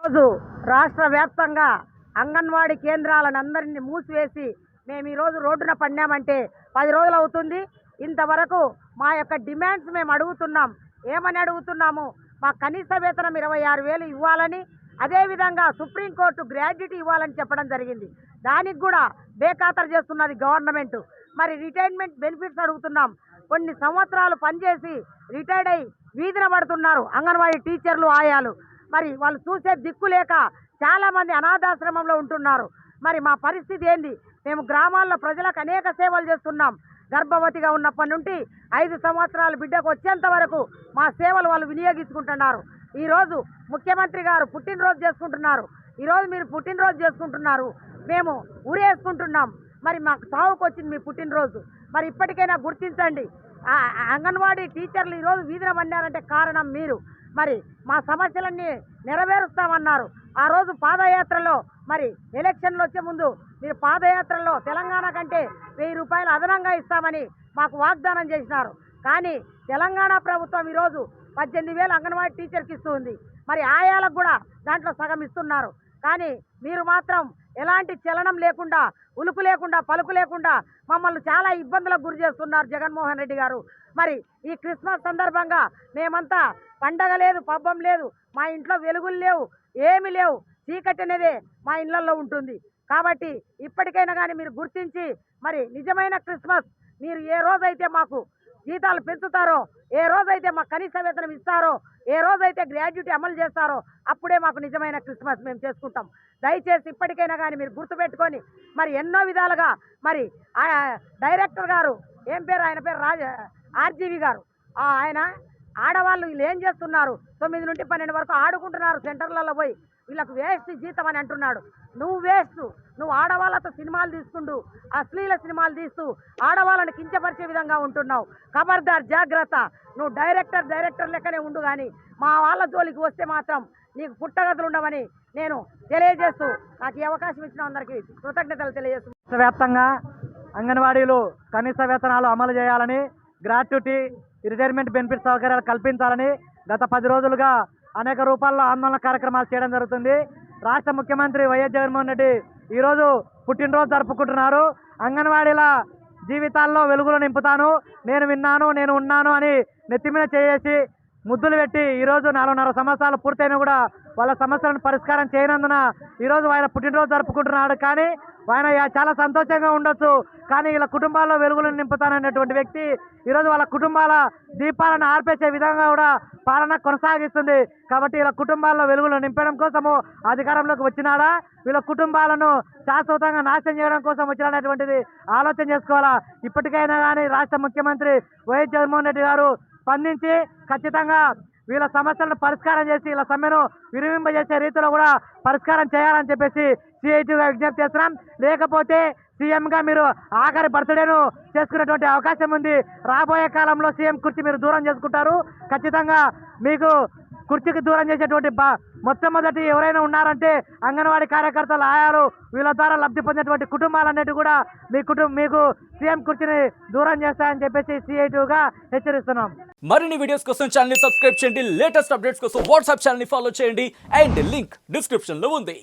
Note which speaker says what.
Speaker 1: ఈరోజు రాష్ట్ర వ్యాప్తంగా అంగన్వాడీ కేంద్రాలనందరినీ మూసివేసి మేము ఈరోజు రోడ్డున పడినామంటే 10 రోజులు అవుతుంది. ఇంతవరకు మా యొక్క డిమాండ్స్ మేము అడుగుతున్నాం. ఏమని అడుగుతున్నాము? మా కనీస వేతనం 26,000 ఇవ్వాలని, అదేవిధంగా సుప్రీంకోర్టు గ్రాడ్యుటీ ఇవ్వాలని చెప్పడం జరిగింది. దానికి కూడా బేఖాతరు చేస్తున్నది గవర్నమెంట్. మరి రిటైర్మెంట్ బెనిఫిట్స్ అడుగుతున్నాం. కొన్ని సంవత్సరాలు పనిచేసి రిటైర్డ్ అయి వీధిన పడుతున్నారు అంగన్వాడీ టీచర్లు, ఆయాలు. మరి వాళ్ళు చూసే దిక్కు లేక చాలామంది అనాథాశ్రమంలో ఉంటున్నారు. మరి మా పరిస్థితి ఏంది? మేము గ్రామాల్లో ప్రజలకు అనేక సేవలు చేస్తున్నాం. గర్భవతిగా ఉన్నప్పటి నుండి 5 సంవత్సరాల బిడ్డకు వచ్చేంత వరకు మా సేవలు వాళ్ళు వినియోగించుకుంటున్నారు. ఈరోజు ముఖ్యమంత్రి గారు పుట్టినరోజు చేసుకుంటున్నారు. ఈరోజు మీరు పుట్టినరోజు చేసుకుంటున్నారు, మేము ఊరేసుకుంటున్నాం. మరి మాకు సావుకు వచ్చింది మీ పుట్టినరోజు. మరి ఇప్పటికైనా గుర్తించండి. అంగన్వాడీ టీచర్లు ఈరోజు వీధిన పడినారంటే కారణం మీరు. మరి మా సమస్యలన్నీ నెరవేరుస్తామన్నారు. ఆ రోజు పాదయాత్రలో మరి ఎలక్షన్లు వచ్చే ముందు మీరు పాదయాత్రలో తెలంగాణ కంటే 1000 రూపాయలు అదనంగా ఇస్తామని మాకు వాగ్దానం చేసినారు. కానీ తెలంగాణ ప్రభుత్వం ఈరోజు 18,000 అంగన్వాడీ టీచర్కి ఇస్తుంది. మరి ఆయాలకు కూడా దాంట్లో సగం ఇస్తున్నారు. కానీ మీరు మాత్రం ఎలాంటి చలనం లేకుండా, ఉలుకు లేకుండా, పలుకు లేకుండా మమ్మల్ని చాలా ఇబ్బందులకు గురి చేస్తున్నారు జగన్మోహన్ రెడ్డి గారు. మరి ఈ క్రిస్మస్ సందర్భంగా మేమంతా పండగ లేదు, పబ్బం లేదు, మా ఇంట్లో వెలుగులు లేవు, ఏమి లేవు, చీకటి అనేదే మా ఇళ్లలో ఉంటుంది. కాబట్టి ఇప్పటికైనా కానీ మీరు గుర్తించి మరి నిజమైన క్రిస్మస్ మీరు ఏ రోజైతే మాకు జీతాలు పెంచుతారో, ఏ రోజైతే మాకు కనీస వేతనం ఇస్తారో, ఏ రోజైతే గ్రాడ్యుటీ అమలు చేస్తారో అప్పుడే మాకు నిజమైన క్రిస్మస్ మేము చేసుకుంటాం. దయచేసి ఇప్పటికైనా కానీ మీరు గుర్తుపెట్టుకొని మరి ఎన్నో విధాలుగా మరి డైరెక్టర్ గారు ఏం పేరు, ఆయన పేరు ఆర్జీవి గారు, ఆయన ఆడవాళ్ళు వీళ్ళు ఏం చేస్తున్నారు, 9 నుండి 12 వరకు ఆడుకుంటున్నారు సెంటర్లలో పోయి, వీళ్ళకు వేస్ట్ జీతం అని అంటున్నాడు. నువ్వు వేస్ట్, నువ్వు ఆడవాళ్ళతో సినిమాలు తీసుకుంటూ అశ్లీల సినిమాలు తీస్తూ ఆడవాళ్ళని కించపరిచే విధంగా ఉంటున్నావు. ఖబర్దార్, జాగ్రత్త. నువ్వు డైరెక్టర్ లెక్కనే ఉండు, కానీ మా వాళ్ళ జోలికి వస్తే మాత్రం నీకు పుట్టగతులు ఉండవని నేను తెలియజేస్తూ నాకు ఈ అవకాశం ఇచ్చిన అందరికీ కృతజ్ఞతలు తెలియజేస్తూ,
Speaker 2: వ్యాప్తంగా అంగన్వాడీలు కనీస వేతనాలు అమలు చేయాలని, గ్రాట్యుటీ, రిటైర్మెంట్ బెనిఫిట్ సౌకర్యాలు కల్పించాలని గత 10 రోజులుగా అనేక రూపాల్లో ఆందోళన కార్యక్రమాలు చేయడం జరుగుతుంది. రాష్ట్ర ముఖ్యమంత్రి వైఎస్ జగన్మోహన్ రెడ్డి ఈరోజు పుట్టినరోజు జరుపుకుంటున్నారు. అంగన్వాడీల జీవితాల్లో వెలుగులు నింపుతాను, నేను విన్నాను, నేను ఉన్నాను అని నెత్తిమీద చేసి ముద్దులు పెట్టి ఈరోజు 4.5 సంవత్సరాలు పూర్తయినా కూడా వాళ్ళ సమస్యలను పరిష్కారం చేయనందున ఈరోజు ఆయన పుట్టినరోజు జరుపుకుంటున్నాడు. కానీ ఆయన చాలా సంతోషంగా ఉండొచ్చు, కానీ వీళ్ళ కుటుంబాల్లో వెలుగులను నింపుతాననేటువంటి వ్యక్తి ఈరోజు వాళ్ళ కుటుంబాల దీపాలను ఆర్పేసే విధంగా కూడా పాలన కొనసాగిస్తుంది. కాబట్టి వీళ్ళ కుటుంబాల్లో వెలుగులు నింపడం కోసము అధికారంలోకి వచ్చినాడా, వీళ్ళ కుటుంబాలను శాశ్వతంగా నాశనం చేయడం కోసం వచ్చినటువంటిది ఆలోచన చేసుకోవాలా. ఇప్పటికైనా కానీ రాష్ట్ర ముఖ్యమంత్రి వైఎస్ జగన్మోహన్ రెడ్డి గారు స్పందించి ఖచ్చితంగా వీళ్ళ సమస్యలను పరిష్కారం చేసి వీళ్ళ సమ్మెను విరమింపజేసే రీతిలో కూడా పరిష్కారం చేయాలని చెప్పేసి సిఐటిగా విజ్ఞప్తి చేస్తున్నాం. లేకపోతే సీఎంగా మీరు ఆఖరి బర్త్డేను చేసుకునేటువంటి అవకాశం ఉంది. రాబోయే కాలంలో సీఎం కుర్చీ మీరు దూరం చేసుకుంటారు. ఖచ్చితంగా మీకు కుర్చీకి దూరం చేసేటువంటి మొట్టమొదటి ఎవరైనా ఉన్నారంటే అంగన్వాడీ కార్యకర్తలు, ఆయాలు, వీళ్ళ ద్వారా లబ్ధి పొందేటువంటి కుటుంబాలన్నిటి కూడా మీకు సీఎం కుర్చీని దూరం చేస్తాయని చెప్పేసి సిఐటిగా హెచ్చరిస్తున్నాం.
Speaker 3: మరిన్ని వీడియోస్ కోసం ఛానల్ ని సబ్స్క్రైబ్ చేయండి. లేటెస్ట్ అప్డేట్స్ కోసం వాట్సాప్ ఛానల్ ని ఫాలో చేయండి. అండ్ లింక్ డిస్క్రిప్షన్ లో ఉంది.